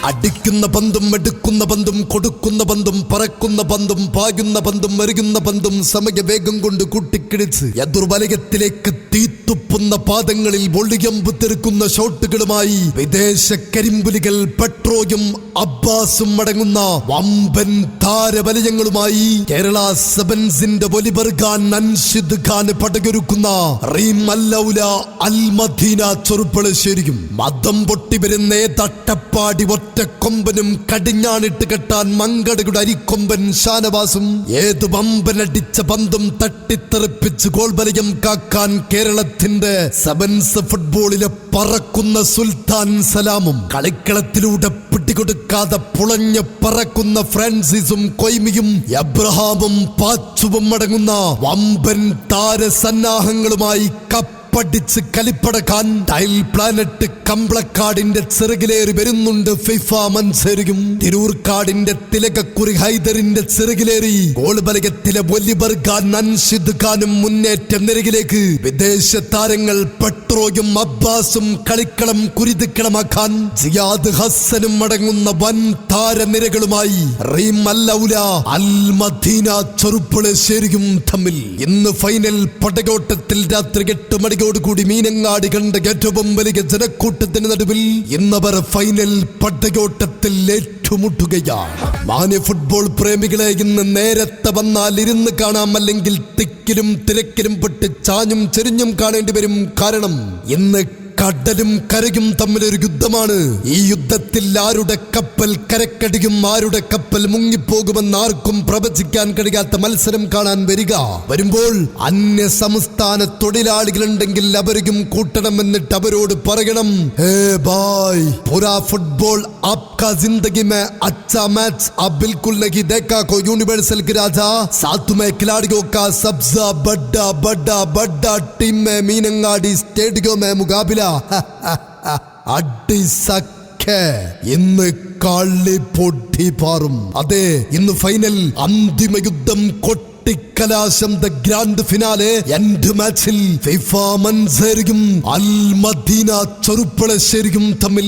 അടിക്കുന്ന പന്തും എടുക്കുന്ന പന്തും കൊടുക്കുന്ന പന്തും പറക്കുന്ന പന്തും പായുന്ന പന്തും എറിയുന്ന പന്തും സമയവേഗം കൊണ്ട് കൂട്ടിക്കിടിച്ച് എതിർവലയത്തിലേക്ക് തീത്തുപ്പുന്ന പാദങ്ങളിൽ ഒളിയമ്പ് തെറുക്കുന്ന ഷോട്ടുകളുമായി വിദേശ കരിമ്പുലികൾ പെട്രോയും അബ്ബാസും അടങ്ങുന്ന വമ്പൻ താരവലയങ്ങളുമായി കേരള സെവൻസിന്റെ ഒലിവർ ഖാൻ അൻഷിദ് ഖാൻ പടയൊരുക്കുന്ന റീം അല്ലൗല അൽ മദീന ചെറുപ്പളശ്ശേരിയും മതം പൊട്ടി വരുന്ന തട്ടപ്പാടി ഒറ്റക്കൊമ്പനും കടിഞ്ഞാണിട്ട് കെട്ടാൻ മങ്കടയുടെ അരിക്കൊമ്പൻ ഷാനവാസും ഏത് വമ്പനടിച്ച പന്തും തട്ടിത്തെറിപ്പിച്ച് ഗോൾ വലയം കാക്കാൻ കേരളത്തിന്റെ സെവൻസ് ഫുട്ബോളിലെ പറക്കുന്ന സുൽത്താൻ സലാമും കളിക്കളത്തിലൂടെ പിടികൊടുക്കാതെ പുളഞ്ഞ് പറക്കുന്ന ഫ്രാൻസിസും കൊയ്മിയും എബ്രഹാമും പാച്ചുവും അടങ്ങുന്ന വമ്പൻ താരസന്നാഹങ്ങളുമായി പഠിച്ച് കലിപ്പടക്കാൻ ടൈൽ പ്ലാനറ്റ് കമ്പളക്കാടിന്റെ ചിറകിലേറി വരുന്നുണ്ട് ഫിഫ മൻസേരിയും തിരൂർക്കാടിന്റെ തിലകക്കുറി ഹൈദറിന്റെ ചിറകിലേറി ഗോൾ വലയത്തിലെ ഒലിവർ ഖാൻ അൻഷിദ് ഖാനും മുന്നേറ്റ നിരകിലേക്ക് വിദേശ താരങ്ങൾ പെട്രോയും അബ്ബാസും കളിക്കളം കുരുതിക്കളമാക്കാൻ ജിയാദ് ഹസനും അടങ്ങുന്ന വൻ താരനിരകളുമായി റീം അല്ലൗല അൽ മദീന ചെറുപ്പളശ്ശേരിയും തമ്മിൽ ഇന്ന് ഫൈനൽ പടയോട്ടത്തിൽ രാത്രി 8 മണിക്ക് കൂടി മീനങ്ങാടി കണ്ട ഏറ്റവും വലിയ ജനക്കൂട്ടത്തിന് നടുവിൽ ഇന്നവർ ഫൈനൽ പടയോട്ടത്തിൽ ഏറ്റുമുട്ടുകയാണ്. മാന്യ ഫുട്ബോൾ പ്രേമികളെ ഇന്ന് നേരത്തെ വന്നാൽ ഇരുന്ന് കാണാം, അല്ലെങ്കിൽ തിക്കിലും തിരക്കിലും പെട്ട് ചാഞ്ഞും ചെരിഞ്ഞും കാണേണ്ടി വരും. കാരണം ഇന്ന് കടലും കരയും തമ്മിലൊരു യുദ്ധമാണ്. ഈ യുദ്ധത്തിൽ ആരുടെ കപ്പൽ കരക്കടിയും ആരുടെ കപ്പൽ മുങ്ങിപ്പോകുമെന്ന് ആർക്കും പ്രവചിക്കാൻ കഴിയാത്ത മത്സരം കാണാൻ വരുമ്പോൾ അന്യ സംസ്ഥാന തൊഴിലാളികളുണ്ടെങ്കിൽ അവരും കൂട്ടണം. എന്നിട്ട് അവരോട് പറയണം, ഹേ ഭായ്, പുരാ ഫുട്ബോൾ ആപ്കാ जिंदगी में अच्छा मैच आप बिल्कुल नहीं देखा को यूनिवर्सल की राजा साथ में खिलाड़ियों का सबसे बड़ा बड़ा बड़ा टीम में मीनंगाड़ी स्टेडियम में मुकाबला അടിസഖ്യ ഇന്ന് കളി പൊട്ടി പാറും. അതെ, ഇന്ന് ഫൈനൽ അന്തിമ യുദ്ധം കൊട്ടിക്കലാശം ദ ഗ്രാൻഡ് ഫിനാലെ എൻഡ് മാച്ചിൽ ഫിഫ മൻസേരിയും അൽ മദീന ചെറുപ്പളശ്ശേരിയും തമ്മിൽ